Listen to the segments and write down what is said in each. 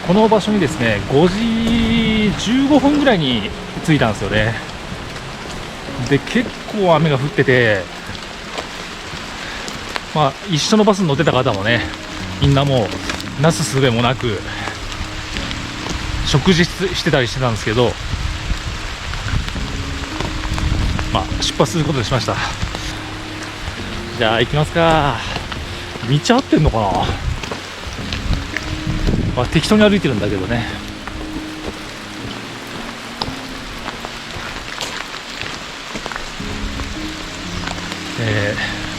この場所にですね、5時15分ぐらいに着いたんですよね。で、結構雨が降ってて、一緒のバスに乗ってた方もね、みんなもうなすすべもなく食事してたりしてたんですけど、出発することにしました。じゃあ行きますか。道合ってんのかな。適当に歩いてるんだけどね。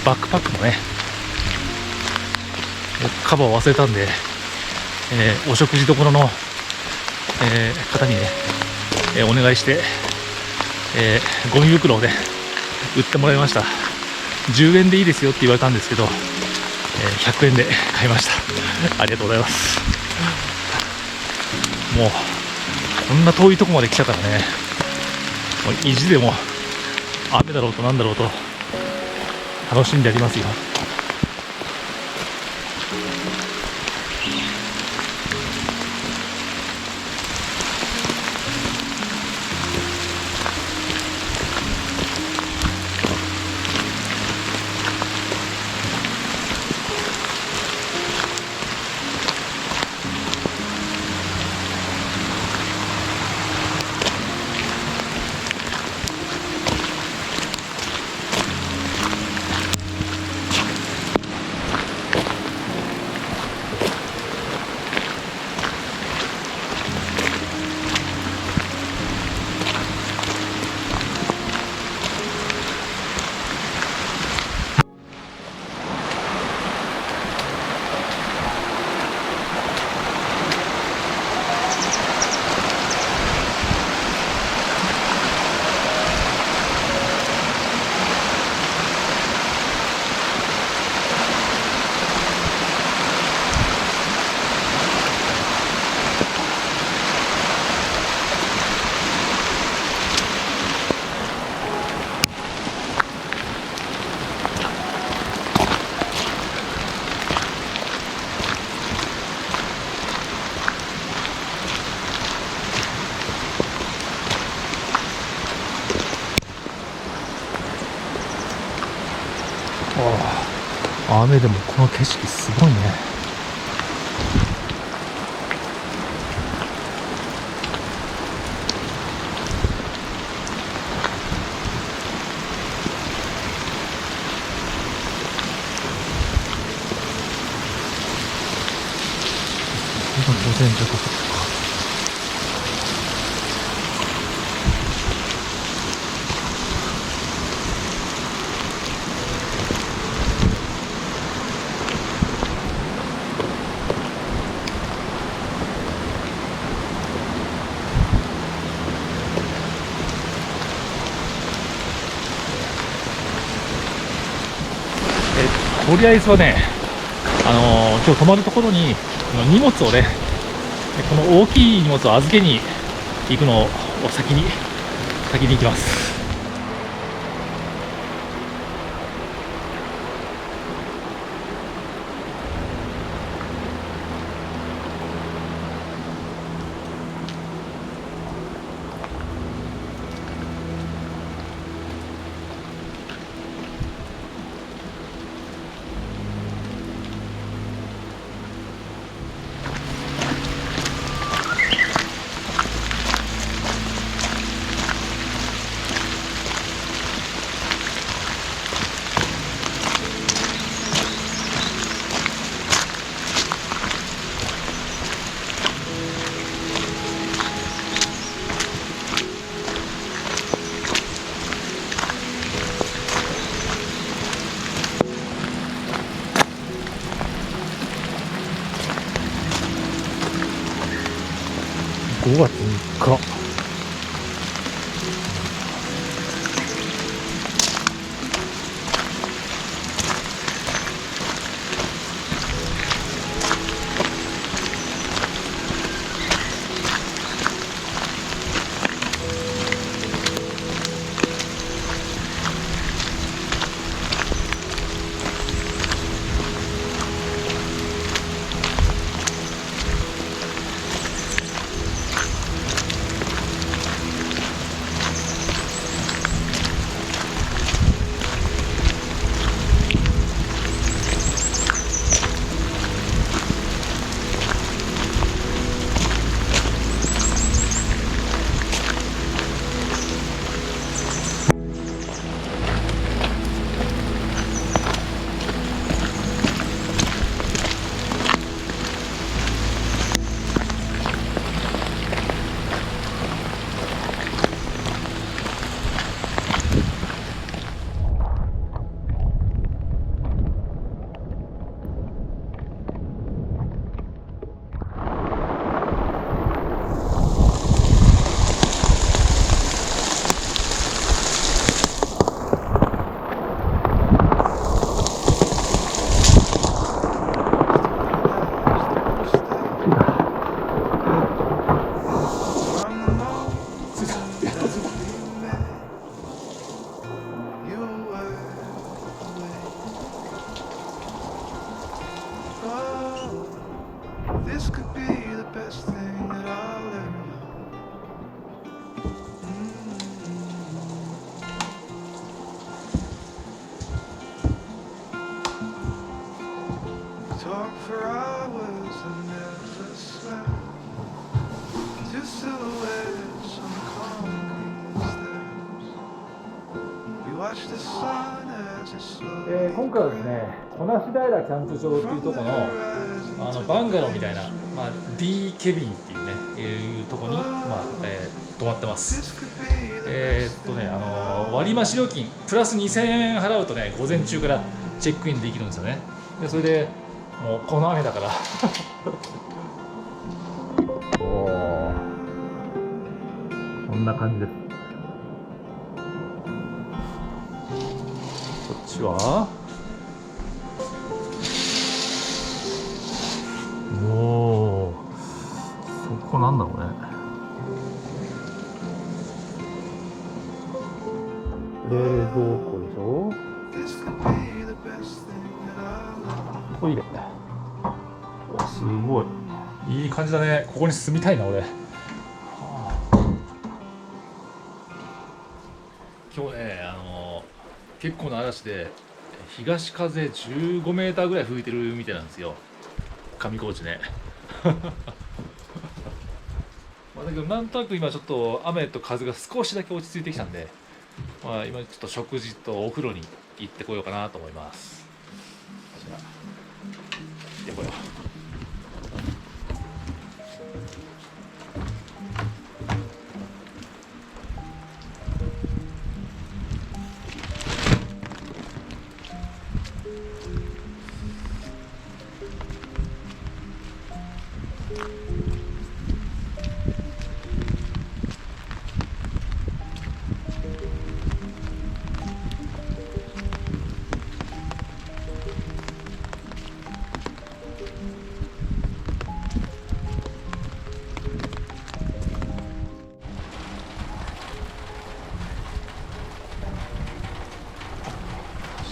バックパックのねカバーを忘れたんで、お食事処の、方にね、お願いして、ゴミ袋をね売ってもらいました。10円でいいですよって言われたんですけど、100円で買いました。ありがとうございます。もうこんな遠いとこまで来たからね、もう意地でも雨だろうとなんだろうと楽しんでやりますよ。雨でもこの景色すごいね。午前中かかったか。とりあえずはね、今日泊まるところに荷物をね、この大きい荷物を預けに行くのを先に行きます。5月3日。This could be the best thing that I'll ever know. Talk for hours and never slept. Two silhouettes on the concrete steps. We watch the sun as it slows. 今回はですね、小梨平キャンプ場っていうところのバンガローみたいな、D ケビンっていうね、いうところに、泊まってます。割増料金プラス2000円払うとね、午前中からチェックインできるんですよね。でそれでもうこの雨だからおこんな感じです。こっちはおー、そこなんだろうね。冷蔵庫でしょ、トイレ、すごいいい感じだね。ここに住みたいな俺。今日ね、結構な嵐で東風15メーターぐらい吹いてるみたいなんですよ、上高地ね。まあだけどなんとなく今ちょっと雨と風が少しだけ落ち着いてきたんで、まあ、今ちょっと食事とお風呂に行ってこようかなと思います。じゃあ行ってこよう。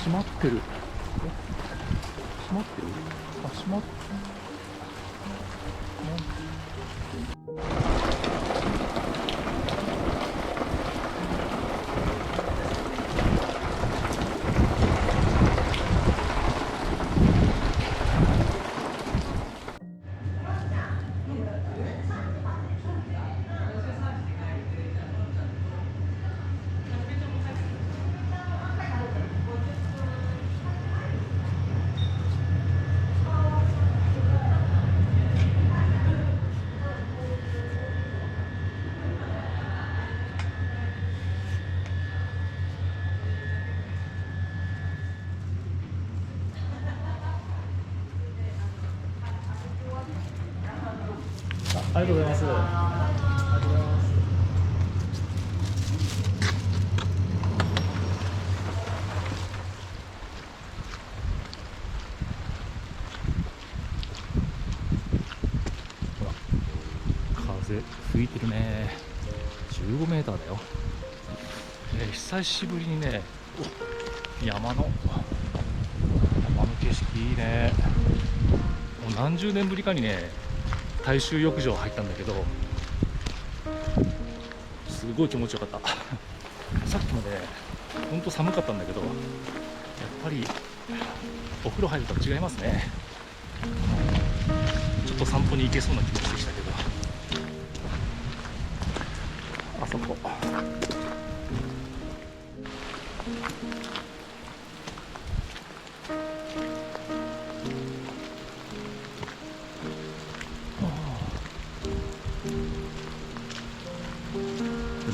閉まってる。閉まってる。あ、閉まってる。ありがとうございます。ありがとうございます。ほら、風吹いてるね。15メーターだよ。久しぶりにね、山の景色いいね。もう何十年ぶりかにね、大衆浴場入ったんだけど、すごい気持ちよかった。さっきまでほんと寒かったんだけど、やっぱりお風呂入ると違いますね。ちょっと散歩に行けそうな気持ちでしたけど、あそこ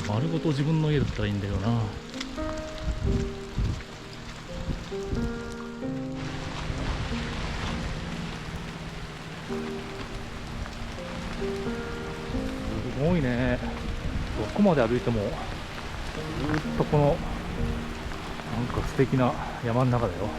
丸ごと自分の家だったらいいんだよな。すごいね。どこまで歩いてもずっとこのなんか素敵な山の中だよ。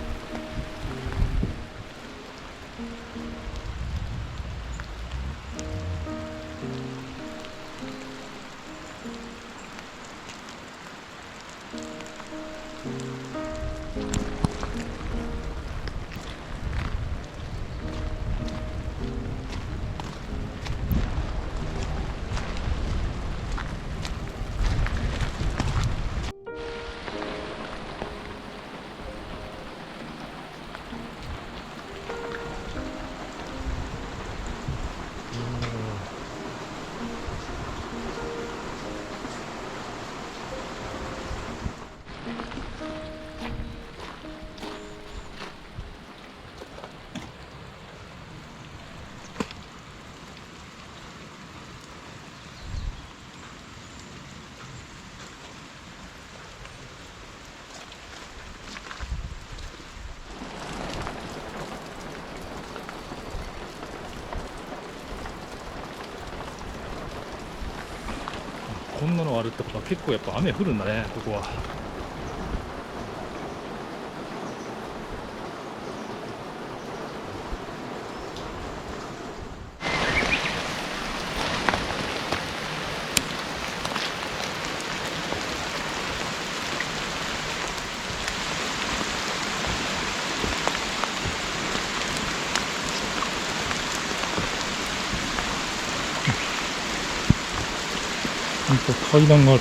こんなのあるってことは結構やっぱ雨降るんだね、ここは。階段がある。